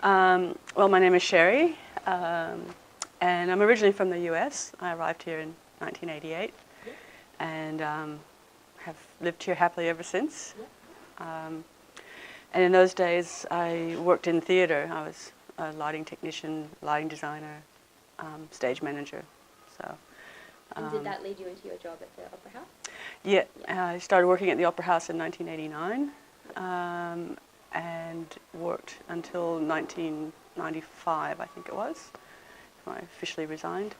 Well, my name is Sherri, and I'm originally from the US. I arrived here in 1988, and have lived here happily ever since. And in those days, I worked in theatre. I was a lighting technician, lighting designer, stage manager. So. And did that lead you into your job at the Opera House? Yeah, I started working at the Opera House in 1989. And worked until 1995, I think it was, when I officially resigned.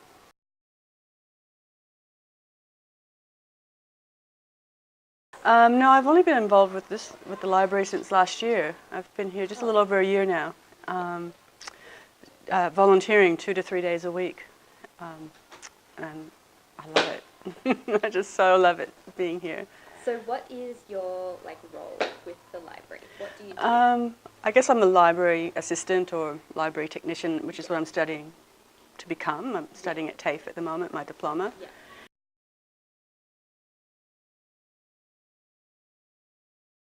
No, I've only been involved with the library since last year. I've been here just a little over a year now, volunteering 2 to 3 days a week, and I love it. I just so love it being here. So what is your role with the library? What do you do? I guess I'm a library assistant or library technician, which is what I'm studying to become. I'm studying at TAFE at the moment, my diploma. Yeah.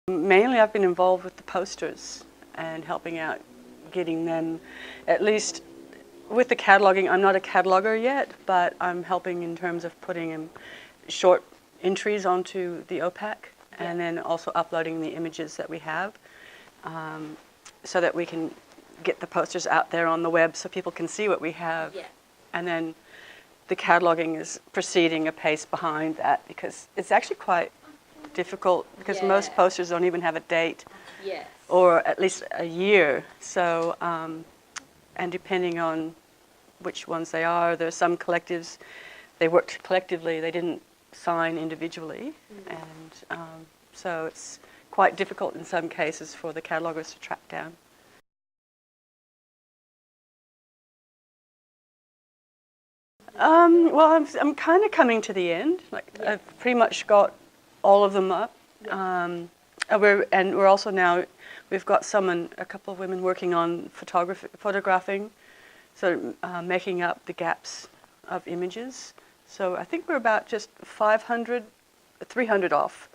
Mainly I've been involved with the posters and helping out getting them, at least with the cataloguing. I'm not a cataloger yet, but I'm helping in terms of putting in short entries onto the OPAC, and then also uploading the images that we have, so that we can get the posters out there on the web so people can see what we have. Yeah. And then the cataloging is proceeding a pace behind that, because it's actually quite difficult, because most posters don't even have a date, or at least a year. So, and depending on which ones they are, there's some collectives, they worked collectively, they didn't sign individually, and so it's quite difficult in some cases for the catalogers to track down. Well, I'm kind of coming to the end. I've pretty much got all of them up. We're also now, we've got a couple of women working on photographing, so making up the gaps of images. So I think we're about just 300 off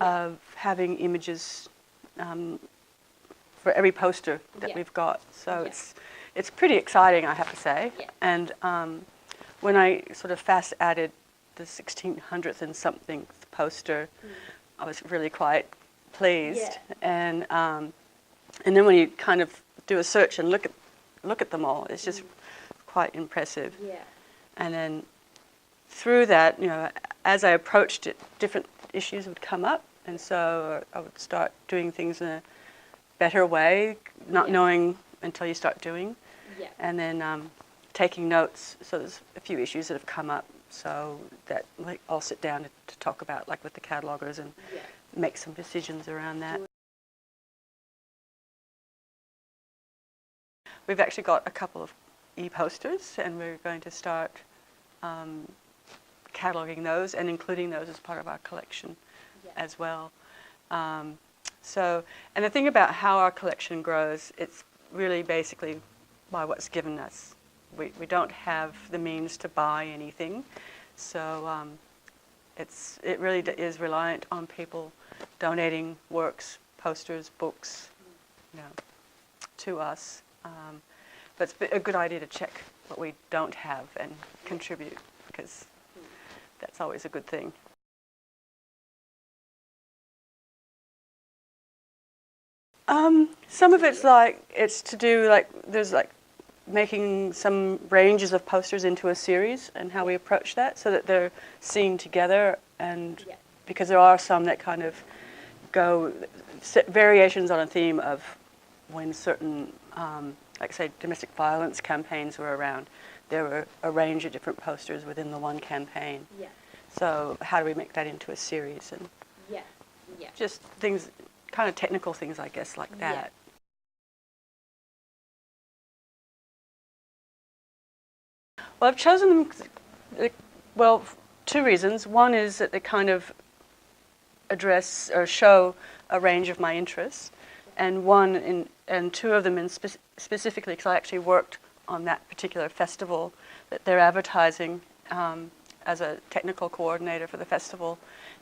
of having images for every poster that we've got. So it's pretty exciting, I have to say. Yeah. And when I sort of fast added the 1600th and something poster, I was really quite pleased. And then when you kind of do a search and look at them all, it's just quite impressive. Yeah. And then through that, as I approached it, different issues would come up, and so I would start doing things in a better way, not knowing until you start doing, and then taking notes. So there's a few issues that have come up, so that I'll sit down to talk about, with the catalogers, and make some decisions around that. We've actually got a couple of e-posters, and we're going to start cataloging those and including those as part of our collection as well. So, and the thing about how our collection grows, it's really basically by what's given us. We don't have the means to buy anything, so it really is reliant on people donating works, posters, books, to us. But it's a good idea to check what we don't have and contribute, because that's always a good thing. Some of it's to do there's making some ranges of posters into a series, and how we approach that so that they're seen together, and because there are some that kind of go variations on a theme of when certain say domestic violence campaigns were around, there were a range of different posters within the one campaign. Yeah. So how do we make that into a series, and just things, kind of technical things, I guess, like that. Well, I've chosen them, 2 reasons. One is that they kind of address or show a range of my interests, and 2 of them specifically because I actually worked on that particular festival that they're advertising as a technical coordinator for the festival,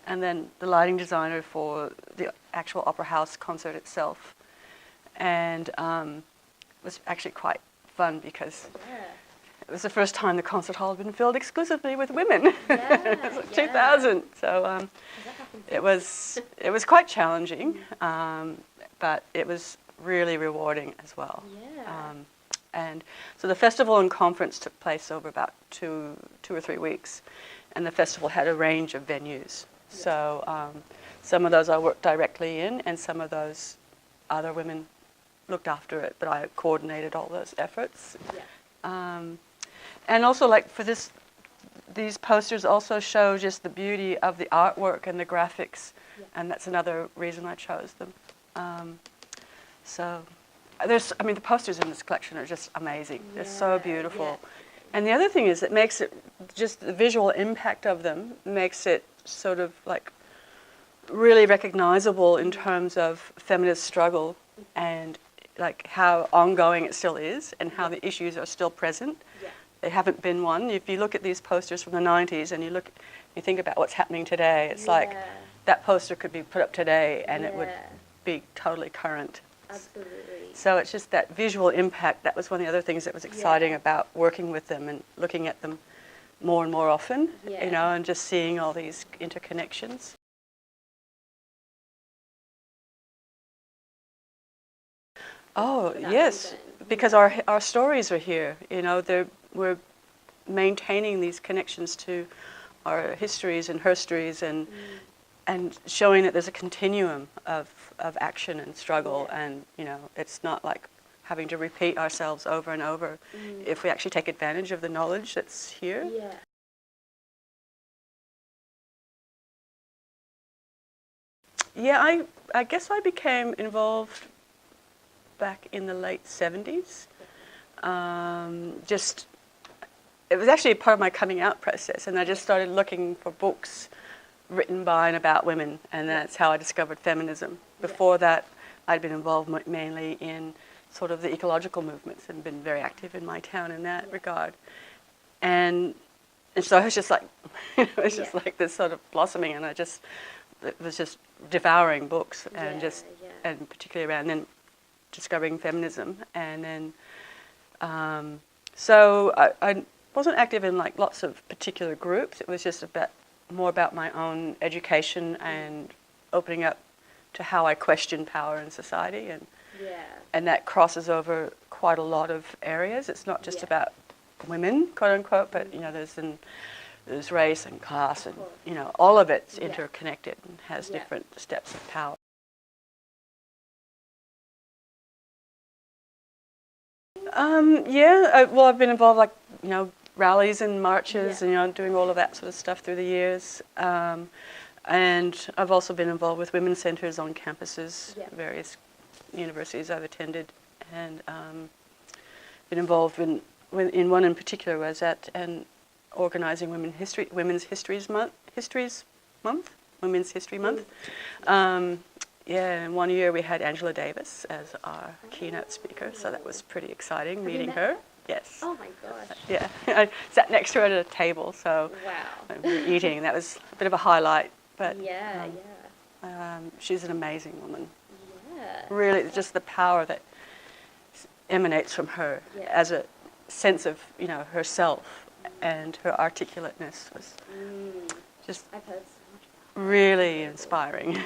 and then the lighting designer for the actual Opera House concert itself. And was actually quite fun because it was the first time the concert hall had been filled exclusively with women. It was like 2000, so it was quite challenging, but it was really rewarding as well. And so the festival and conference took place over about two or 3 weeks, and the festival had a range of venues. So some of those I worked directly in, and some of those other women looked after it, but I coordinated all those efforts. And also, like for these posters also show just the beauty of the artwork and the graphics, and that's another reason I chose them. So the posters in this collection are just amazing. They're so beautiful. And the other thing is, it makes it, just the visual impact of them makes it sort of like really recognizable in terms of feminist struggle and like how ongoing it still is and how the issues are still present. They haven't been one. If you look at these posters from the 90s and you think about what's happening today, it's like that poster could be put up today and it would be totally current. Absolutely. So it's just that visual impact. That was one of the other things that was exciting about working with them and looking at them more and more often, you know, and just seeing all these interconnections. Oh, yes, because our stories are here, you know, we're maintaining these connections to our histories and herstories and showing that there's a continuum of action and struggle, and, you know, it's not like having to repeat ourselves over and over if we actually take advantage of the knowledge that's here. Yeah, I guess I became involved back in the late 70s. It was actually part of my coming out process, and I just started looking for books written by and about women, and that's how I discovered feminism. Before that, I'd been involved mainly in sort of the ecological movements and been very active in my town in that regard. And so I was just like, it was just like this sort of blossoming, and it was just devouring books and and particularly around then discovering feminism. And then, so I wasn't active in like lots of particular groups. It was just more about my own education and opening up to how I question power in society, and that crosses over quite a lot of areas. It's not just about women, quote unquote, but you know, there's race and class, and you know, all of it's interconnected and has different steps of power. Well, I've been involved, like, you know, rallies and marches, and, you know, doing all of that sort of stuff through the years. And I've also been involved with women's centres on campuses, various universities I've attended, and been involved in one in particular was at and organising Women's History Month. And one year we had Angela Davis as our keynote speaker, so that was pretty exciting, meeting her. Yes. Oh my gosh. Yeah, I sat next to her at a table, so we were eating. That was a bit of a highlight, but she's an amazing woman. Really, just the power that emanates from her as a sense of, you know, herself, and her articulateness was just I've heard so much about her. Really inspiring.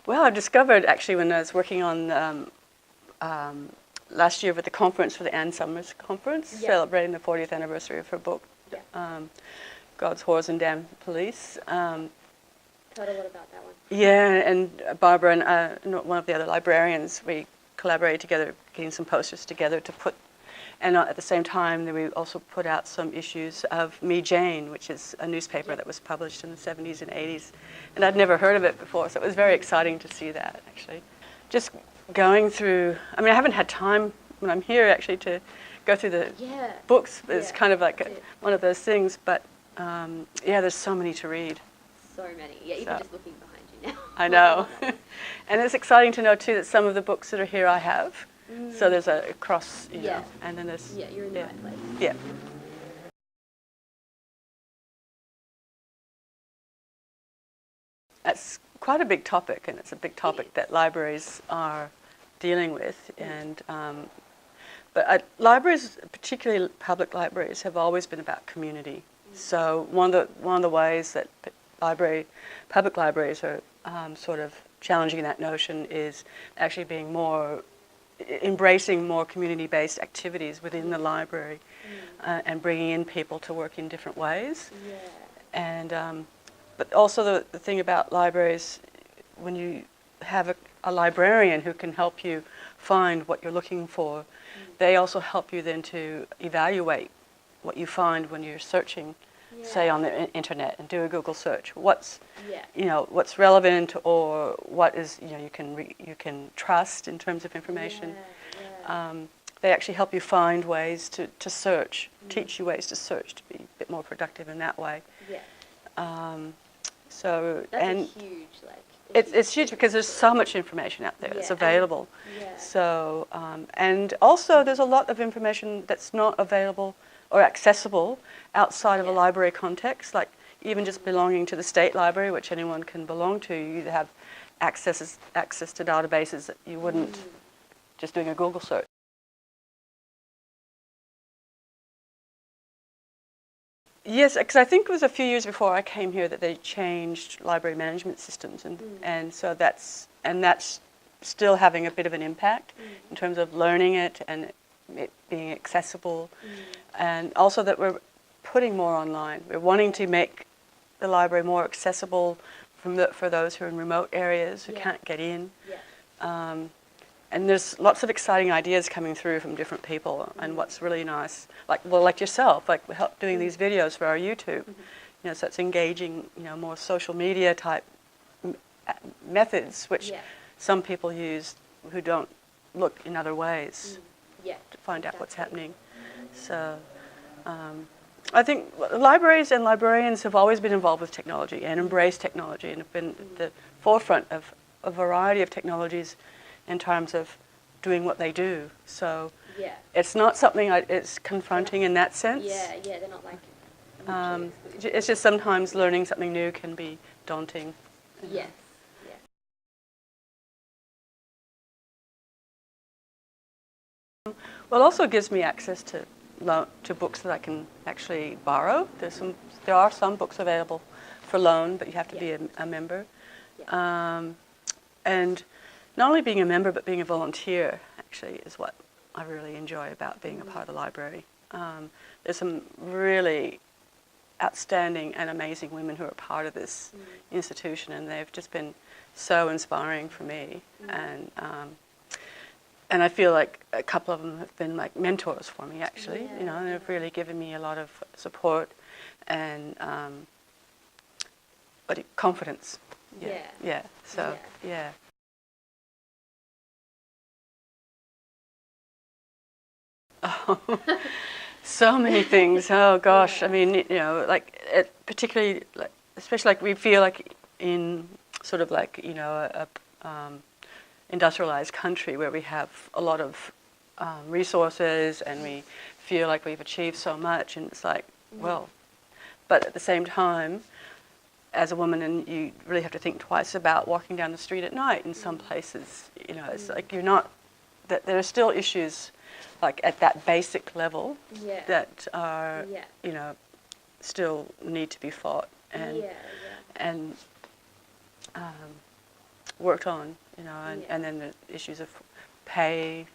Well, I've discovered actually when I was working on last year with the conference for the Ann Summers Conference, celebrating the 40th anniversary of her book, God's Whores and Damn Police. Heard a lot about that one. Yeah, and Barbara and one of the other librarians, we collaborated together, getting some posters together to put, and at the same time we also put out some issues of Me Jane, which is a newspaper that was published in the 70s and 80s. And I'd never heard of it before, so it was very exciting to see that, actually. Just going through, I mean, I haven't had time when I'm here, actually, to go through the books. It's kind of like one of those things, but there's so many to read. So many. Yeah, even just looking behind you now. I know. And it's exciting to know, too, that some of the books that are here I have. So there's a cross, you know, and then there's... Yeah, you're in the right place. Yeah. That's quite a big topic, and it's a big topic that libraries are dealing with. And but libraries, particularly public libraries, have always been about community. So one of the ways that public libraries are sort of challenging that notion is actually being embracing more community-based activities within the library, and bringing in people to work in different ways. Yeah. And but also the thing about libraries, when you have a librarian who can help you find what you're looking for, they also help you then to evaluate what you find when you're searching, say on the internet, and do a Google search. What's what's relevant, or what is you can trust in terms of information. They actually help you find ways to search, teach you ways to search to be a bit more productive in that way. So that's and a huge it's huge because there's so much information out there that's available. So and also there's a lot of information that's not available or accessible outside of a library context, like even just belonging to the state library, which anyone can belong to. You have access to databases that you wouldn't just doing a Google search. Yes, because I think it was a few years before I came here that they changed library management systems, and so that's still having a bit of an impact in terms of learning it and it being accessible, and also that we're putting more online. We're wanting to make the library more accessible for those who are in remote areas who can't get in. And there's lots of exciting ideas coming through from different people, and what's really nice, like yourself, like doing these videos for our YouTube, so it's engaging, more social media type methods, which some people use who don't look in other ways to find out what's happening. So I think libraries and librarians have always been involved with technology and embraced technology, and have been at the forefront of a variety of technologies in terms of doing what they do. So it's not something it's confronting in that sense. They're not like... it's just sometimes learning something new can be daunting. Well, it also gives me access to books that I can actually borrow. There are some books available for loan, but you have to be a member. And not only being a member, but being a volunteer, actually, is what I really enjoy about being a part of the library. There's some really outstanding and amazing women who are part of this institution, and they've just been so inspiring for me. And I feel like a couple of them have been like mentors for me, actually, and they've really given me a lot of support and confidence. So. Oh, so many things. Oh gosh, I mean, particularly, especially we feel like in sort of like a industrialized country where we have a lot of resources and we feel like we've achieved so much, and it's like, well, but at the same time, as a woman, and you really have to think twice about walking down the street at night in some places. It's like that there are still issues like at that basic level that are still need to be fought and worked on, and then the issues of pay,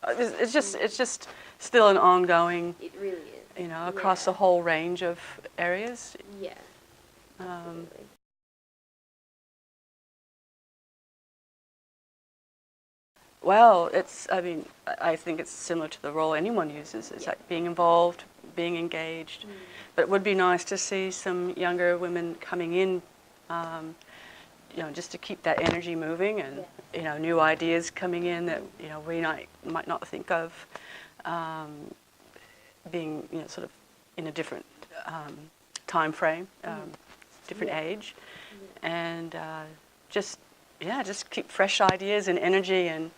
it's just still an ongoing, it really is, across the whole range of areas. Absolutely. Well, I think it's similar to the role anyone uses. It's like being involved, being engaged. But it would be nice to see some younger women coming in, just to keep that energy moving, and new ideas coming in that we might not think of, being sort of in a different time frame, different age, and just keep fresh ideas and energy and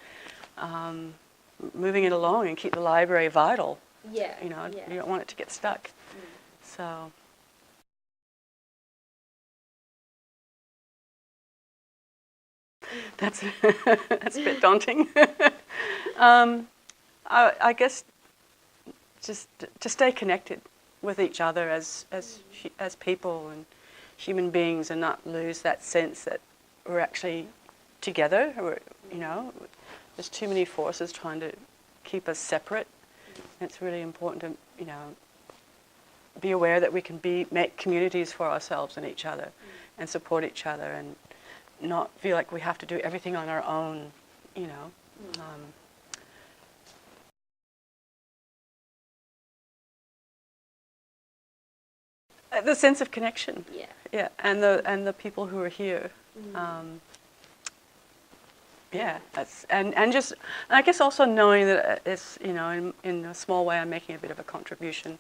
moving it along and keep the library vital. You don't want it to get stuck. So. That's that's a bit daunting. I guess just to stay connected with each other as people and human beings, and not lose that sense that we're actually together. There's too many forces trying to keep us separate. It's really important to be aware that we can make communities for ourselves and each other, and support each other, and not feel like we have to do everything on our own. The sense of connection. Yeah, and the people who are here. And I guess also knowing that it's in a small way I'm making a bit of a contribution